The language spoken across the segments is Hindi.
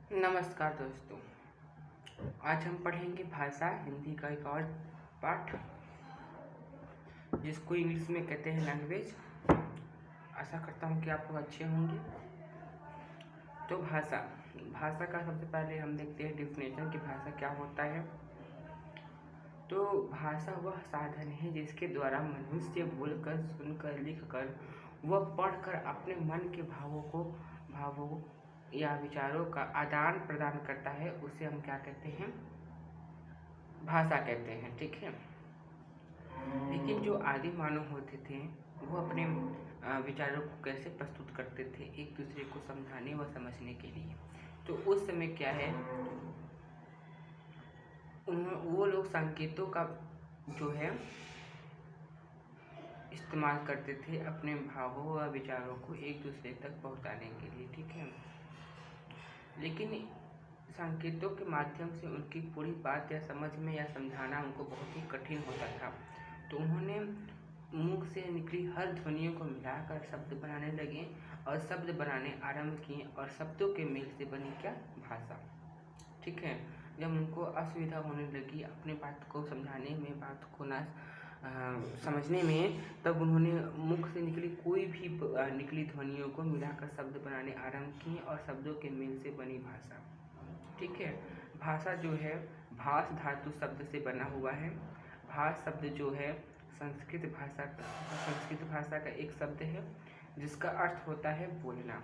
नमस्कार दोस्तों। आज हम पढ़ेंगे भाषा हिंदी का एक और पाठ, जिसको इंग्लिश में कहते हैं लैंग्वेज। आशा करता हूँ कि आप लोग अच्छे होंगे। तो भाषा का सबसे पहले हम देखते हैं डिफिनेशन कि भाषा क्या होता है। तो भाषा वह साधन है जिसके द्वारा मनुष्य बोलकर, सुनकर, लिखकर व पढ़कर अपने मन के भावों या विचारों का आदान प्रदान करता है। उसे हम क्या कहते हैं? भाषा कहते हैं। ठीक है। लेकिन जो आदि मानव होते थे वो अपने विचारों को कैसे प्रस्तुत करते थे एक दूसरे को समझाने व समझने के लिए। तो उस समय क्या है, वो लोग संकेतों का जो है इस्तेमाल करते थे अपने भावों व विचारों को एक दूसरे तक पहुंचाने के लिए। ठीक है। लेकिन संकेतों के माध्यम से उनकी पूरी बात या समझ में या समझाना उनको बहुत ही कठिन होता था। तो उन्होंने मुख से निकली हर ध्वनियों को मिलाकर शब्द बनाने लगे और शब्द बनाने आरंभ किए और शब्दों के मेल से बनी क्या? भाषा। ठीक है। जब उनको असुविधा होने लगी अपने बात को समझाने में, बात को ना समझने में, तब उन्होंने मुख से निकली कोई भी निकली ध्वनियों को मिलाकर शब्द बनाने आरंभ किए और शब्दों के मेल से बनी भाषा। ठीक है। भाषा जो है भाष धातु शब्द से बना हुआ है। भाष शब्द जो है संस्कृत भाषा का एक शब्द है जिसका अर्थ होता है बोलना।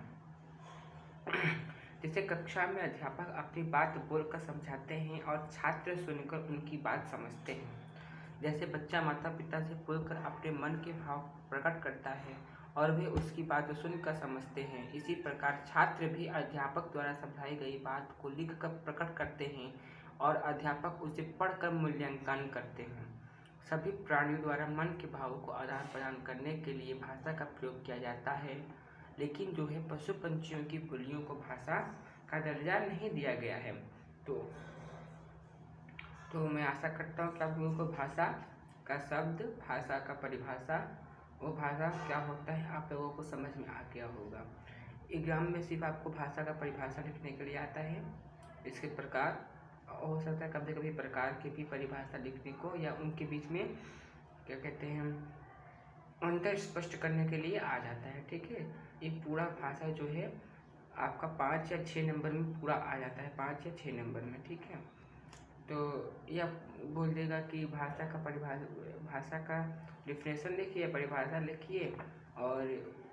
जैसे कक्षा में अध्यापक अपनी बात बोलकर समझाते हैं और छात्र सुनकर उनकी बात समझते हैं। जैसे बच्चा माता पिता से बोलकर अपने मन के भाव प्रकट करता है और वे उसकी बात सुनकर समझते हैं, इसी प्रकार छात्र भी अध्यापक द्वारा समझाई गई बात को लिखकर प्रकट करते हैं और अध्यापक उसे पढ़कर मूल्यांकन करते हैं। सभी प्राणियों द्वारा मन के भावों को आदान प्रदान करने के लिए भाषा का प्रयोग किया जाता है, लेकिन जो है पशु पंछियों की बोलियों को भाषा का दर्जा नहीं दिया गया है। तो मैं आशा करता हूँ कि आप लोगों को भाषा का शब्द, भाषा का परिभाषा, वो भाषा क्या होता है आप लोगों को समझ में आ गया होगा। एग्जाम में सिर्फ आपको भाषा का परिभाषा लिखने के लिए आता है। इसके प्रकार हो सकता है कभी कभी प्रकार की भी परिभाषा लिखने को या उनके बीच में क्या कहते हैं अंतर स्पष्ट करने के लिए आ जाता है। ठीक है। ये पूरा भाषा जो है आपका 5 या 6 नंबर में पूरा आ जाता है, 5 या 6 नंबर में। ठीक है। तो यह बोल देगा कि भाषा का डिफिनेशन लिखिए, परिभाषा लिखिए और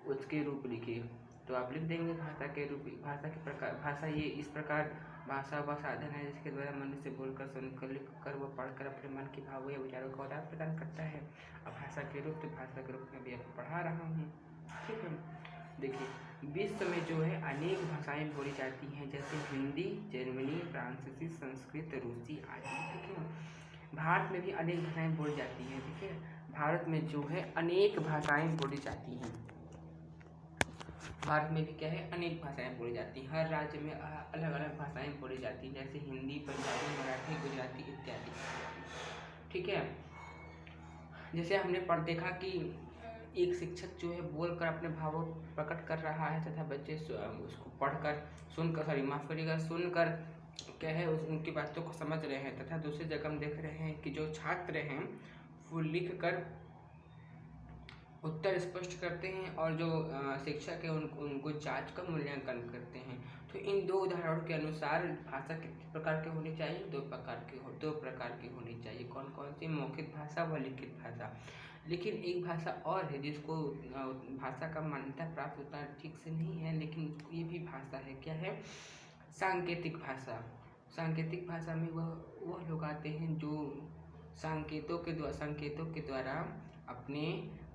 उसके रूप लिखिए। तो आप लिख देंगे भाषा के रूप, भाषा के प्रकार। भाषा ये इस प्रकार भाषा वह साधन है जिसके द्वारा मनुष्य बोलकर, सुनकर, लिखकर व पढ़कर अपने मन के भावों या विचारों का आदान प्रदान करता है। अब भाषा के रूप, तो भाषा के रूप में भी आपको पढ़ा रहा हूँ। ठीक है। देखिए, विश्व में जो है अनेक भाषाएं बोली जाती हैं, जैसे हिंदी, जर्मनी, फ्रांसीसी, संस्कृत, रूसी आदि। ठीक है। भारत में भी अनेक भाषाएं बोली जाती हैं। ठीक है। भारत में जो है अनेक भाषाएं बोली जाती हैं। भारत में भी क्या है, अनेक भाषाएं बोली जाती हैं। हर राज्य में अलग अलग भाषाएं बोली जाती हैं, जैसे हिंदी, पंजाबी, मराठी, गुजराती इत्यादि। ठीक है। जैसे हमने देखा कि एक शिक्षक जो है बोलकर अपने भावों प्रकट कर रहा है तथा बच्चे उसको पढ़कर, सुनकर क्या है उनकी बातों को समझ रहे हैं, तथा दूसरी जगह हम देख रहे हैं कि जो छात्र हैं वो लिख कर उत्तर स्पष्ट करते हैं और जो शिक्षक है उनको जांच कर मूल्यांकन करते हैं। तो इन दो उदाहरणों के अनुसार भाषा कितने प्रकार के होनी चाहिए? दो प्रकार की होनी चाहिए। कौन कौन सी? मौखिक भाषा व लिखित भाषा। लेकिन एक भाषा और है जिसको भाषा का मान्यता प्राप्त होता है, ठीक से नहीं है, लेकिन ये भी भाषा है। क्या है? सांकेतिक भाषा। सांकेतिक भाषा में वह लोग आते हैं जो संकेतों के द्वारा अपने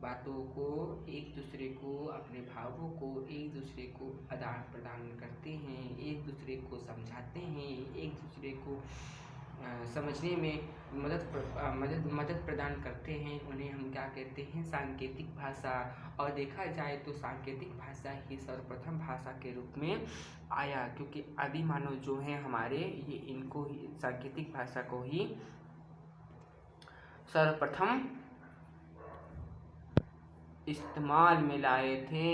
बातों को एक दूसरे को, अपने भावों को एक दूसरे को आदान प्रदान करते हैं, एक दूसरे को समझाते हैं, एक दूसरे को समझने में मदद प्रदान करते हैं। उन्हें हम क्या कहते हैं? सांकेतिक भाषा। और देखा जाए तो सांकेतिक भाषा ही सर्वप्रथम भाषा के रूप में आया, क्योंकि आदि मानव जो हैं हमारे, ये इनको ही, सांकेतिक भाषा को ही सर्वप्रथम इस्तेमाल में लाए थे।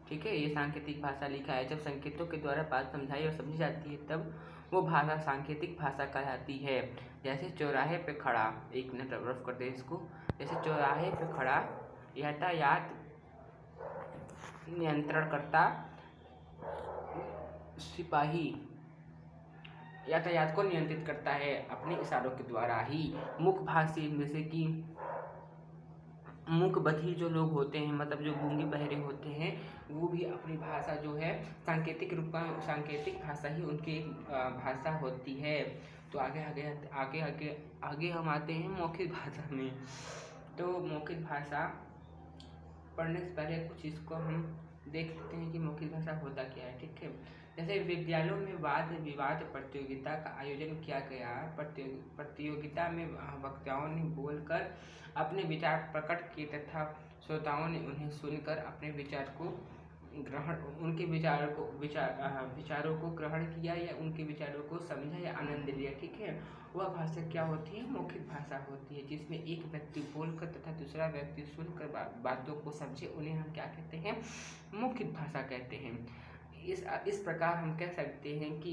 ठीक है। ये सांकेतिक भाषा लिखा है। जब संकेतों के द्वारा बात समझाई और समझी जाती है तब वो भाषा सांकेतिक भाषा कहलाती है। जैसे चौराहे पे खड़ा, एक मिनट रफ कर दे इसको। जैसे चौराहे पे खड़ा यातायात नियंत्रणकर्ता सिपाही यातायात को नियंत्रित करता है अपने इशारों के द्वारा ही। मुखभाषी जैसे कि मूक बधिर जो लोग होते हैं, मतलब जो गूंगे बहरे होते हैं, वो भी अपनी भाषा जो है सांकेतिक रूप का सांकेतिक भाषा ही उनकी एक भाषा होती है। तो आगे आगे आगे आगे आगे हम आते हैं मौखिक भाषा में। तो मौखिक भाषा पढ़ने से पहले कुछ इसको हम देख लेते हैं कि मौखिक भाषा होता क्या है। ठीक है। जैसे विद्यालयों में वाद विवाद प्रतियोगिता का आयोजन किया गया। प्रतियोगिता में वक्ताओं ने बोलकर अपने विचार प्रकट किए तथा श्रोताओं ने उन्हें सुनकर अपने विचार को उनके विचारों को ग्रहण किया या उनके विचारों को समझा या आनंद लिया। ठीक है। वह भाषा क्या होती है? मौखिक भाषा होती है, जिसमें एक व्यक्ति बोलकर तथा दूसरा व्यक्ति सुनकर बातों को समझे, उन्हें हम क्या कहते हैं? मौखिक भाषा कहते हैं। इस प्रकार हम कह सकते हैं कि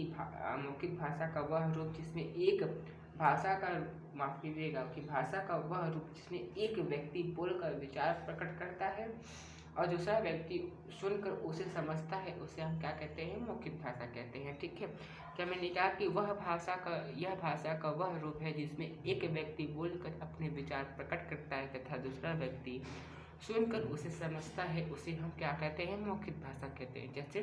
मौखिक भाषा का वह रूप जिसमें एक भाषा का माफ कीजिएगा कि भाषा का वह रूप जिसमें एक व्यक्ति बोलकर विचार प्रकट करता है और दूसरा व्यक्ति सुनकर उसे समझता है, उसे हम क्या कहते हैं? मौखिक भाषा कहते हैं। ठीक है। क्या मैंने कहा कि यह भाषा का वह रूप है जिसमें एक व्यक्ति बोलकर अपने विचार प्रकट करता है तथा दूसरा व्यक्ति सुनकर उसे समझता है, उसे हम क्या कहते हैं? मौखिक भाषा कहते हैं। जैसे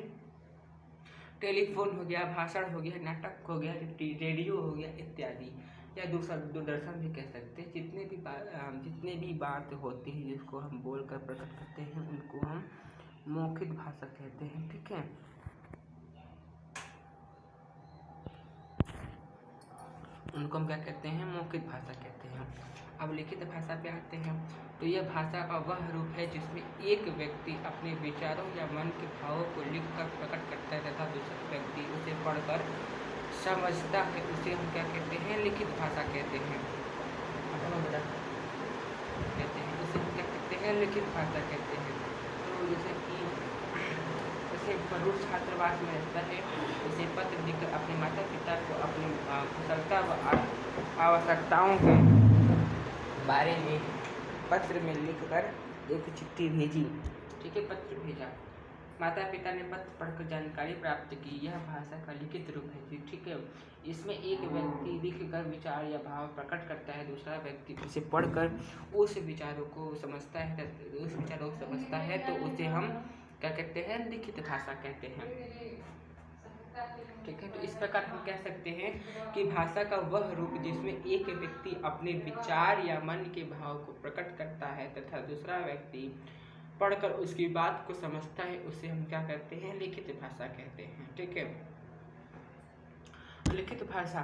टेलीफोन हो गया, भाषण हो गया, नाटक हो गया, रेडियो हो गया इत्यादि, या दूरदर्शन भी कह सकते हैं। जितने भी बात होती है जिसको हम बोलकर प्रकट करते हैं उनको हम मौखिक भाषा कहते हैं। ठीक है। उनको हम क्या कहते हैं? मौखिक भाषा कहते हैं। अब लिखित भाषा पे आते हैं। तो यह भाषा का वह रूप है जिसमें एक व्यक्ति अपने विचारों या मन के भावों को लिखकर प्रकट करता है तथा दूसरा व्यक्ति उसे पढ़कर समझता है, उसे हम क्या कहते हैं? लिखित भाषा कहते हैं। उसे हम क्या कहते हैं? लिखित भाषा कहते हैं। तो जैसे रूप छात्रावास में रहता है, उसे पत्र लिखकर अपने माता पिता को अपनी कुशलता व आवश्यकताओं के बारे में पत्र में लिखकर एक चिट्ठी भेजी। ठीक है। पत्र भेजा, माता पिता ने पत्र पढ़कर जानकारी प्राप्त की। यह भाषा का लिखित रूप है। ठीक है। इसमें एक व्यक्ति लिखकर विचार या भाव प्रकट करता है, दूसरा व्यक्ति उसे पढ़कर उस विचारों को समझता है तो उसे हम क्या कहते हैं? लिखित भाषा कहते हैं। ठीक है। तो इस प्रकार हम कह सकते हैं कि भाषा का वह रूप जिसमें एक व्यक्ति अपने विचार या मन के भाव को प्रकट करता है तथा दूसरा व्यक्ति पढ़कर उसकी बात को समझता है, उसे हम क्या कहते हैं? लिखित भाषा कहते हैं। ठीक है। लिखित भाषा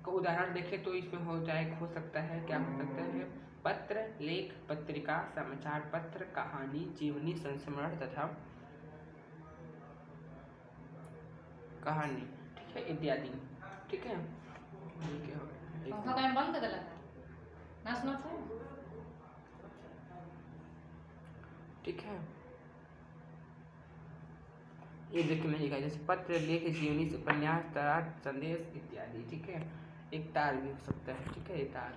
का उदाहरण देखें तो इसमें हो सकता है क्या हो सकता है? पत्र, लेख, पत्रिका, समाचार पत्र, कहानी, जीवनी संस्मरण तथा कहानी। ठीक है। इत्यादि। ठीक है। ठीक है। ये देखिए मैंने लिखा जैसे पत्र, लेख, जीवनी, उपन्यास, तार, संदेश इत्यादि। ठीक है। एक तार भी हो सकता है। ठीक है। तार।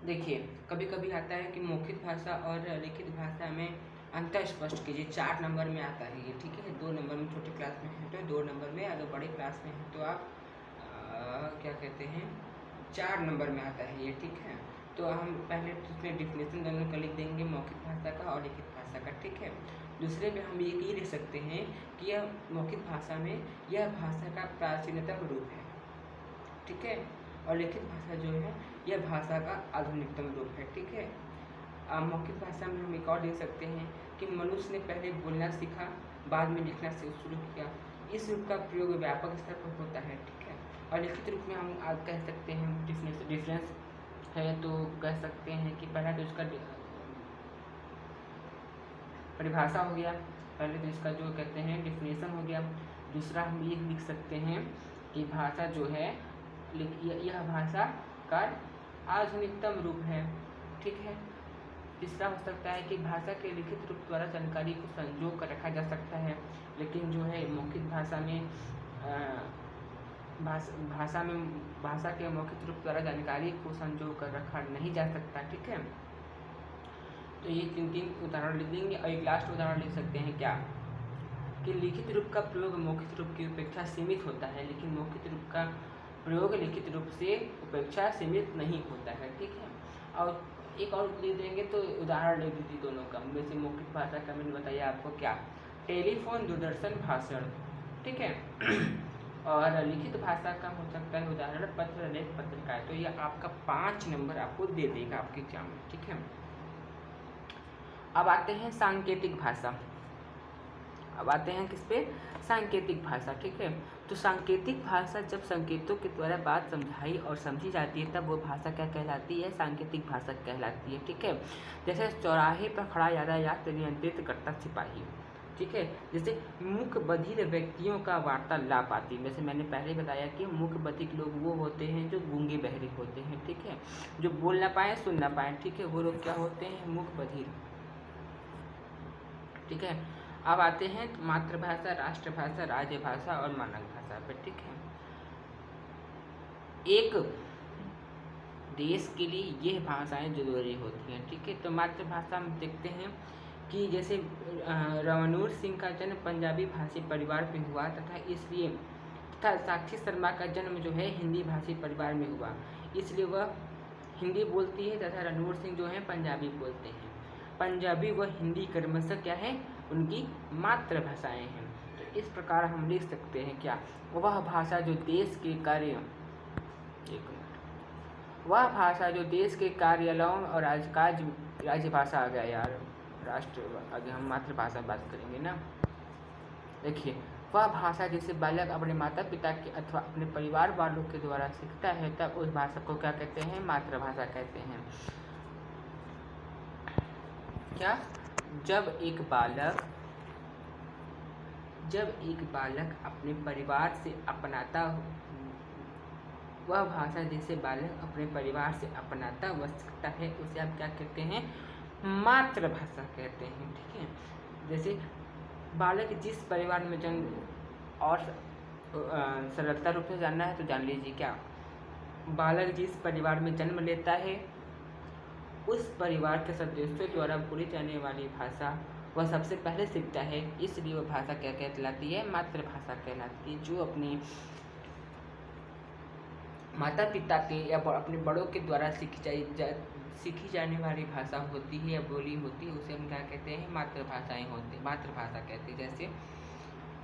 देखिए कभी कभी आता है कि मौखिक भाषा और लिखित भाषा में अंतर स्पष्ट कीजिए। 4 नंबर में आता है ये। ठीक है। 2 नंबर में छोटे क्लास में है तो 2 नंबर में, अगर बड़े क्लास में है तो आप क्या कहते हैं? 4 नंबर में आता है ये। ठीक है। तो हम पहले उसमें डिफिनेशन दोनों का लिख देंगे, मौखिक भाषा का और लिखित भाषा का। ठीक है। दूसरे में हम ये लिख सकते हैं कि यह मौखिक भाषा में यह भाषा का प्राचीनतम रूप है। ठीक है। और लिखित भाषा जो है यह भाषा का आधुनिकतम रूप है। ठीक है। मौखिक भाषा में हम एक और देख सकते हैं कि मनुष्य ने पहले बोलना सीखा, बाद में लिखना शुरू किया। इस रूप का प्रयोग व्यापक स्तर पर होता है। ठीक है। और लिखित रूप में हम आज कह सकते हैं डिफरेंस है तो कह सकते हैं कि पहला तो इसका परिभाषा हो गया, पहले तो इसका जो कहते हैं डिफिनेशन हो गया। दूसरा हम ये लिख सकते हैं कि भाषा जो है यह भाषा का आधुनिकतम रूप है। ठीक है। तीसरा हो सकता है कि भाषा के लिखित रूप द्वारा जानकारी को संजो कर रखा जा सकता है, लेकिन जो है मौखिक भाषा में भाषा के मौखिक रूप द्वारा जानकारी को संजो कर रखा नहीं जा सकता। ठीक है। तो ये तीन उदाहरण लिख देंगे और एक लास्ट उदाहरण लिख सकते हैं क्या, कि लिखित रूप का प्रयोग मौखिक रूप की अपेक्षा सीमित होता है, लेकिन मौखिक रूप का प्रयोग लिखित रूप से अपेक्षा सीमित नहीं होता है। ठीक है। और एक और लिख देंगे तो उदाहरण ले दीजिए दोनों का। वैसे मौखिक भाषा का मैंने बताया आपको क्या, टेलीफोन, दूरदर्शन, भाषण। ठीक है। और लिखित भाषा का हो सकता है उदाहरण पत्र, लेख, पत्रिकाएं। तो ये आपका 5 नंबर आपको दे देगा आपके एग्जाम में। ठीक है। अब आते हैं सांकेतिक भाषा। अब आते हैं किस पे, सांकेतिक भाषा। ठीक है। तो सांकेतिक भाषा जब संकेतों के द्वारा बात समझाई और समझी जाती है तब वो भाषा क्या कहलाती है, सांकेतिक भाषा कहलाती है। ठीक है। जैसे चौराहे पर खड़ा यातायात नियंत्रित करता सिपाही। ठीक है। जैसे मूक बधिर व्यक्तियों का वार्तालाप आती है। जैसे मैंने पहले बताया कि मूक बधिर लोग वो होते हैं जो गूंगे बहरे होते हैं। ठीक है। जो बोल ना पाए, सुन ना पाए। ठीक है। वो लोग क्या होते हैं, मूक बधिर। ठीक है। अब आते हैं मातृभाषा, राष्ट्रभाषा, राज्यभाषा और मानक भाषा पर। ठीक है। एक देश के लिए यह भाषाएं जरूरी होती हैं। ठीक है। तो मातृभाषा में देखते हैं कि जैसे रणवीर सिंह का जन्म पंजाबी भाषी परिवार में हुआ तथा साक्षी शर्मा का जन्म जो है हिंदी भाषी परिवार में हुआ, इसलिए वह हिंदी बोलती है तथा रणवीर सिंह जो है पंजाबी बोलते हैं। पंजाबी व हिंदी क्रमशः क्या है, उनकी मातृभाषाएं हैं। तो इस प्रकार हम लिख सकते हैं क्या, वह भाषा जो देश के वह भाषा जो देश के कार्यालयों और राजकाज, राज्यभाषा आ गया यार, राष्ट्र, आगे हम मातृभाषा बात करेंगे ना। देखिए, वह भाषा जिसे बालक अपने माता पिता के अथवा अपने परिवार वालों के द्वारा सीखता है तब उस भाषा को क्या कहते हैं, मातृभाषा कहते हैं। क्या, जब एक बालक अपने परिवार से अपनाता, वह भाषा जिसे बालक अपने परिवार से अपनाता व सीखता है उसे आप क्या कहते हैं, मातृभाषा कहते हैं। ठीक है। जैसे बालक जिस परिवार में जन्म, और सरलता रूप से जानना है तो जान लीजिए क्या, बालक जिस परिवार में जन्म लेता है उस परिवार के सदस्यों द्वारा बोली जाने वाली भाषा वह सबसे पहले सीखता है, इसलिए वह भाषा क्या कहलाती है, मातृभाषा कहलाती है। जो अपनी माता पिता के या अपने बड़ों के द्वारा सीखी जाने वाली भाषा होती है या बोली होती है उसे हम क्या कहते हैं, मातृभाषाएं होती हैं, मातृभाषा कहते हैं। जैसे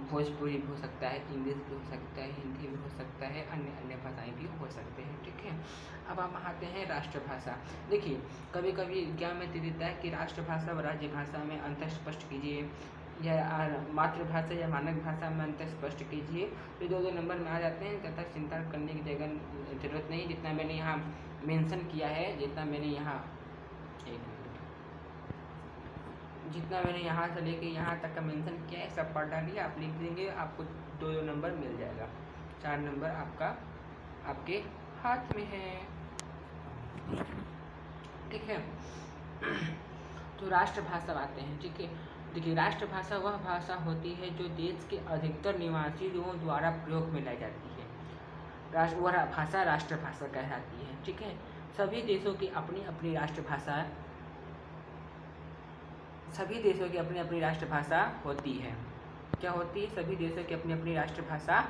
भोजपुरी भी हो सकता है, इंग्लिश भी हो सकता है, हिंदी भी हो सकता है, अन्य भाषाएं भी हो सकते हैं। ठीक है। अब हम आते हैं राष्ट्रभाषा। देखिए, कभी कभी एग्जाम में दे देता है कि राष्ट्रभाषा व राज्यभाषा में अंतर स्पष्ट कीजिए, या मातृभाषा या मानक भाषा में अंतर स्पष्ट कीजिए। तो 2-2 नंबर में आ जाते हैं तथा चिंता करने की जरूरत नहीं। जितना मैंने यहाँ मेंशन किया है, जितना मैंने यहाँ से लेके यहाँ तक का मेंशन किया है सब पढ़ डालिए, आप लिख देंगे, आपको 2-2 नंबर मिल जाएगा। 4 नंबर आपके हाथ में है। ठीक है। तो राष्ट्रभाषा आते हैं। ठीक है। देखिए, राष्ट्रभाषा वह भाषा होती है जो देश के अधिकतर निवासियों द्वारा प्रयोग में लाई जाती है। वह भाषा राष्ट्रभाषा कहलाती है। ठीक है। सभी देशों की अपनी अपनी राष्ट्रभाषा होती है। क्या होती है, सभी देशों की अपनी अपनी राष्ट्रभाषा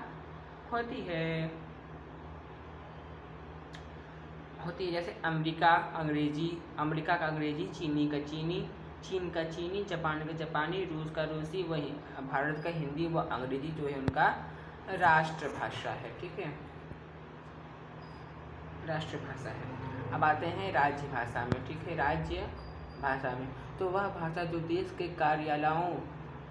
होती है। जैसे अमेरिका का अंग्रेजी, चीन का चीनी, जापान का जापानी, रूस का रूसी, वही भारत का हिंदी व अंग्रेजी जो है उनका राष्ट्रभाषा है। ठीक है, राष्ट्रभाषा है। अब आते हैं राज्य भाषा में। ठीक है, राज्य भाषा में तो वह भाषा जो देश के कार्यालयों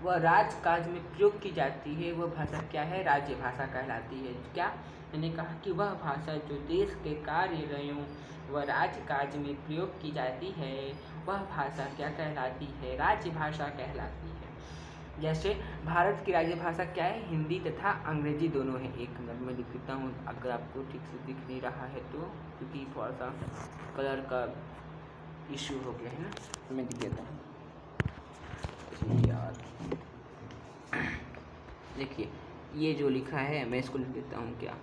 व राजकाज में प्रयोग की जाती है वह भाषा क्या है, राज्य भाषा कहलाती है। क्या मैंने कहा कि वह भाषा जो देश के कार्यालयों व राजकाज में प्रयोग की जाती है वह भाषा क्या कहलाती है, राज्य भाषा कहलाती है। जैसे भारत की राजभाषा क्या है, हिंदी तथा अंग्रेजी दोनों है। एक मिनट में लिख देता हूँ, अगर आपको ठीक से दिख नहीं रहा है तो, क्योंकि थोड़ा सा कलर का इशू हो गया है ना, मैं लिख देता हूँ यार। देखिए ये जो लिखा है मैं इसको लिख देता हूँ क्या,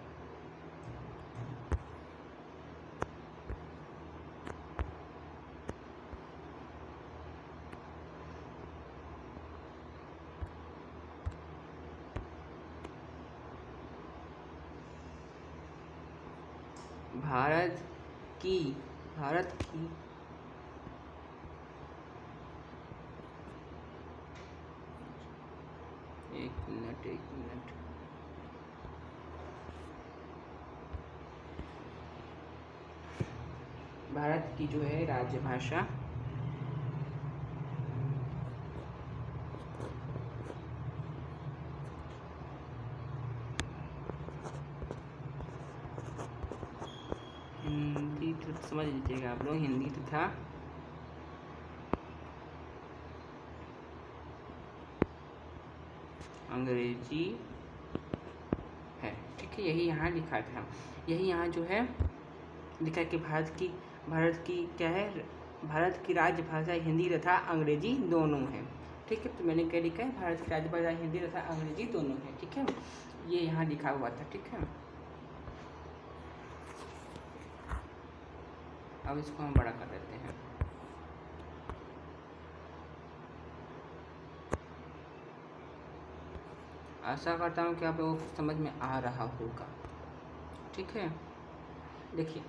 भारत की एक मिनट भारत की जो है राजभाषा हिंदी, तो समझ लीजिएगा आप लोग, हिंदी तथा अंग्रेजी है। ठीक है, यही यहाँ लिखा था, यही यहाँ जो है लिखा है कि भारत की क्या है, भारत की राजभाषा हिंदी तथा अंग्रेजी दोनों है। ठीक है, तो मैंने क्या लिखा है, भारत की राजभाषा हिंदी तथा अंग्रेजी दोनों है। ठीक है, ये यहाँ लिखा हुआ था। ठीक है, अब इसको हम बड़ा कर देते हैं। आशा करता हूँ कि आप लोगों को समझ में आ रहा होगा। ठीक है, देखिए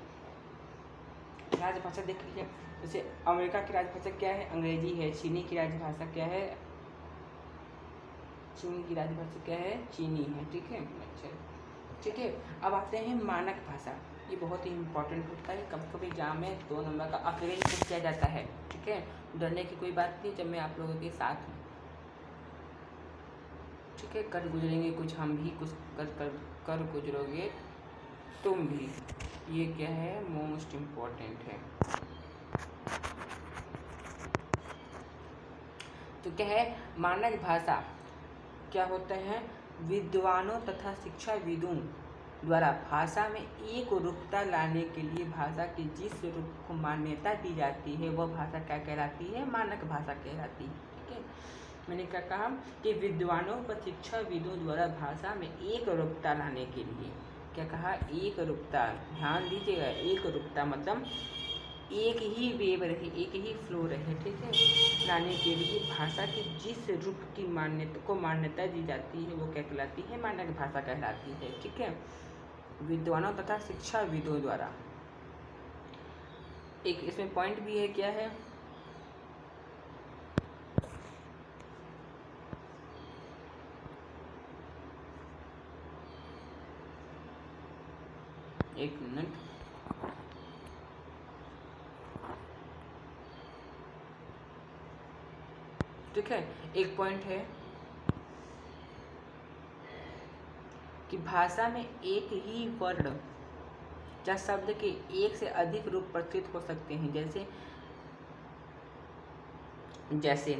राजभाषा देख लीजिए, जैसे अमेरिका की राजभाषा क्या है, अंग्रेजी है। चीनी की राजभाषा क्या है, चीनी की राजभाषा क्या है, चीनी है। ठीक है, अच्छा ठीक है। अब आते हैं मानक भाषा, ये बहुत ही इम्पोर्टेंट होता है। कभी कभी एग्जाम में 2 नंबर का अकेले पूछ किया जाता है। ठीक है, डरने की कोई बात नहीं जब मैं आप लोगों के साथ हूँ। ठीक है, कर गुजरेंगे कुछ हम भी, कुछ कर गुजरोगे तुम भी, ये क्या है, मोस्ट इम्पोर्टेंट है। तो क्या है, मानक भाषा क्या होता है, विद्वानों तथा शिक्षाविदों द्वारा भाषा में एक रूपता लाने के लिए भाषा के जिस रूप को मान्यता दी जाती है वह भाषा क्या कहलाती है, मानक भाषा कहलाती है। ठीक है, मैंने क्या कहा कि विद्वानों व शिक्षाविदों द्वारा भाषा में एक रूपता लाने के लिए, क्या कहा, एक रूपता, ध्यान दीजिएगा, एक रूपता मतलब एक ही वेव रहे, एक ही फ्लो रहे। ठीक है, लाने के लिए भाषा की जिस रूप की मान्यता दी जाती है वो क्या कहलाती है, मानक भाषा कहलाती है। ठीक है, विद्वानों तथा शिक्षाविदों द्वारा। एक इसमें पॉइंट भी है, क्या है, एक मिनट, ठीक है, एक पॉइंट है कि भाषा में एक ही वर्ण या शब्द के एक से अधिक रूप प्रचलित हो सकते हैं। जैसे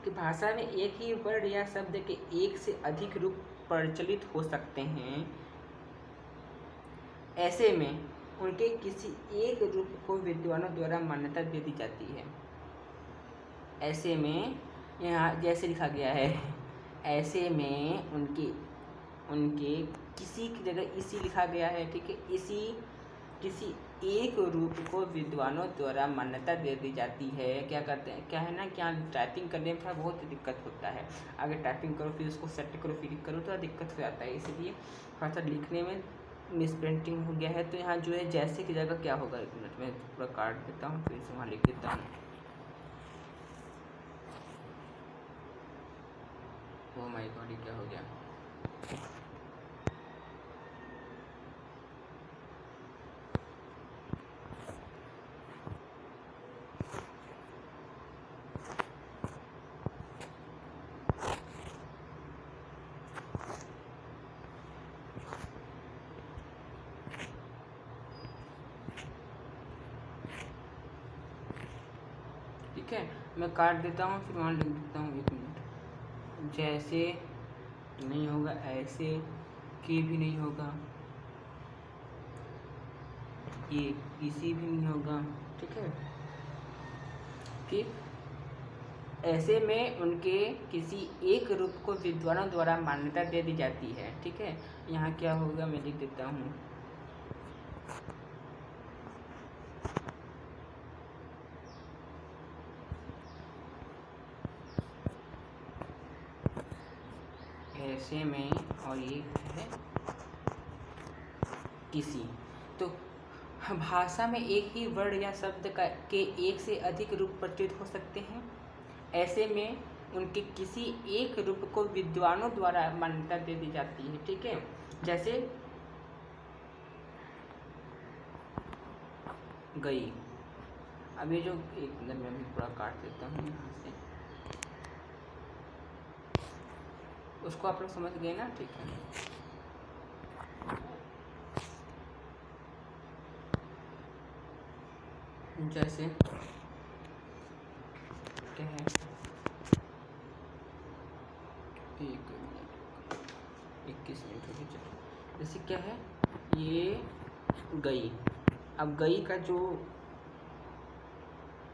कि भाषा में एक ही वर्ण या शब्द के एक से अधिक रूप प्रचलित हो सकते हैं, ऐसे में उनके किसी एक रूप को विद्वानों द्वारा मान्यता दे दी जाती है। ऐसे में यहाँ जैसे लिखा गया है, ऐसे में उनके किसी की जगह इसी लिखा गया है। ठीक है, किसी एक रूप को विद्वानों द्वारा मान्यता दे दी जाती है। क्या करते हैं, क्या है ना, क्या टाइपिंग करने में थोड़ा बहुत दिक्कत होता है। अगर टाइपिंग करो फिर उसको सेट करो फिर करो तो दिक्कत हो जाता है, इसलिए थोड़ा सा लिखने में मिस प्रिंटिंग हो गया है। तो यहाँ जो है जैसे की जगह क्या होगा, एक मिनट में पूरा काट देता हूँ फिर से वहाँ लिख देता हूँ। ओ माय गॉड, ये क्या हो गया, ठीक है, मैं काट देता हूँ फिर वहाँ लिख देता हूँ, एक जैसे नहीं होगा, ऐसे के भी नहीं होगा, ये किसी भी नहीं होगा। ठीक है, फिर ऐसे में उनके किसी एक रूप को विद्वानों द्वारा मान्यता दे दी जाती है। ठीक है, यहाँ क्या होगा मैं लिख देता हूँ। ऐसे में, और ये है किसी। तो भाषा में एक ही वर्ण या शब्द के एक से अधिक रूप प्रचलित हो सकते हैं। ऐसे में उनके किसी एक रूप को विद्वानों द्वारा मान्यता दे दी जाती है। ठीक है, जैसे गई। अब ये जो एक मिनट में भी पूरा काट देता हूँ यहाँ से, उसको आप लोग समझ गए ना। ठीक है, जैसे क्या है, 21 मिनट हो गए। चलो, जैसे क्या है, ये गई। अब गई का जो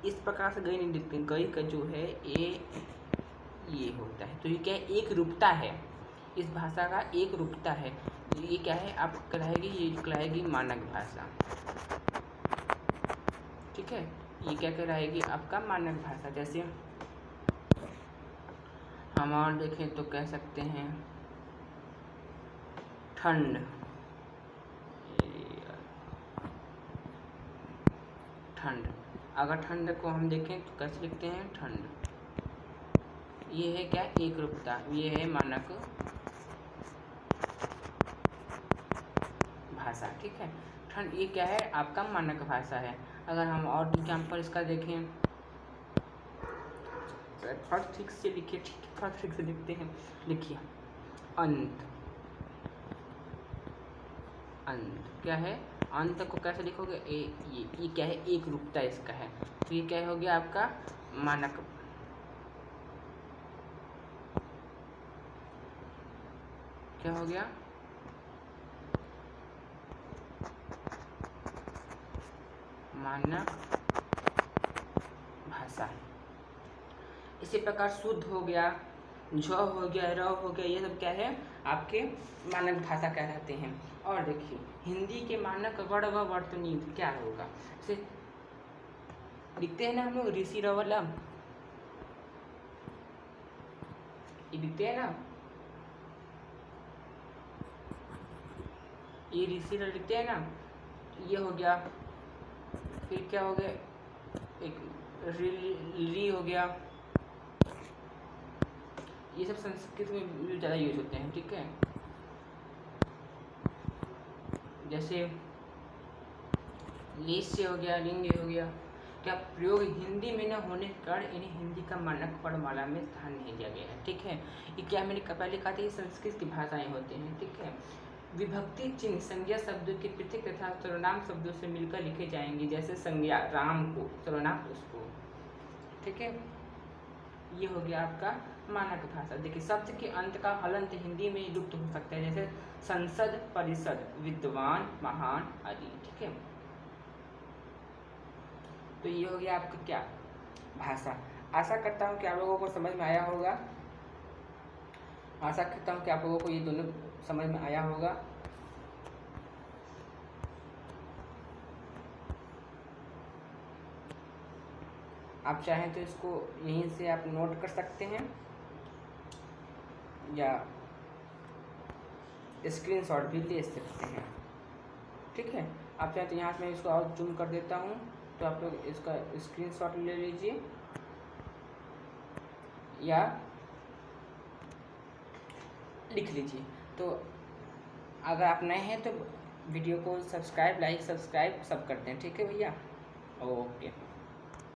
इस प्रकार से गई नहीं लिखते, गई का जो है ये होता है। तो ये क्या है, एक रूपता है, इस भाषा का एक रूपता है। ये क्या है, आप कहलाएगी, ये कहलाएगी मानक भाषा। ठीक है, ये क्या कहलाएगी, आपका मानक भाषा। जैसे हम और देखें तो कह सकते हैं ठंड, ठंड। अगर ठंड को हम देखें तो कैसे लिखते हैं, ठंड। ये है क्या, एक रूपता, ये है मानक भाषा। ठीक है, ठंड ये क्या है, आपका मानक भाषा है। अगर हम और एग्जाम्पल इसका देखें, फर्स्ट ठीक से लिखिए, ठीक है, फर्स्ट ठीक से लिखते हैं। लिखिए अंत, अंत क्या है, अंत को कैसे लिखोगे, ये क्या है, एक रूपता इसका है। तो ये क्या हो गया, आपका मानक, क्या हो गया, मानक भाषा। इसी प्रकार शुद्ध हो गया, झ हो गया, र हो गया, ये सब क्या है, आपके मानक भाषा कहलाते हैं। और देखिए हिंदी के मानक वर्ण व वर्तनी क्या होगा, जैसे लिखते हैं ना हम लोग ऋषि र वाला, ये लिखते हैं ना, ये ऋषि र लिखते हैं ना, ये हो गया। फिर क्या हो गया, एक री हो गया, ये सब संस्कृत में ज़्यादा यूज होते हैं। ठीक है, जैसे लेस्य हो गया, लिंग हो गया, क्या प्रयोग हिंदी में न होने के कारण इन्हें हिंदी का मानक वर्णमाला में स्थान नहीं दिया गया है। ठीक है, ये क्या मैंने पहले कहा था, ये संस्कृत की भाषाएं होते हैं। ठीक है, विभक्ति चिन्ह संज्ञा शब्दों के पृथक तथा सर्वनाम शब्दों से मिलकर लिखे जाएंगे। जैसे संज्ञा राम को, सर्वनाम उसको। ठीक है, ये हो गया आपका मानक भाषा। देखिए शब्द के अंत का हलंत हिंदी में लुप्त हो सकता है, जैसे संसद, परिषद, विद्वान, महान आदि। ठीक है, तो ये हो गया आपका क्या, भाषा। आशा करता हूँ कि आप लोगों को समझ में आया होगा, आशा करता हूँ कि आप लोगों को ये दोनों समझ में आया होगा। आप चाहें तो इसको यहीं से आप नोट कर सकते हैं या स्क्रीनशॉट भी ले सकते हैं। ठीक है, आप चाहें तो यहाँ से मैं इसको और जूम कर देता हूँ, तो आप लोग इसका स्क्रीनशॉट ले लीजिए या लिख लीजिए। तो अगर आप नए हैं तो वीडियो को सब्सक्राइब, लाइक, सब्सक्राइब सब करते हैं। ठीक है भैया, ओके।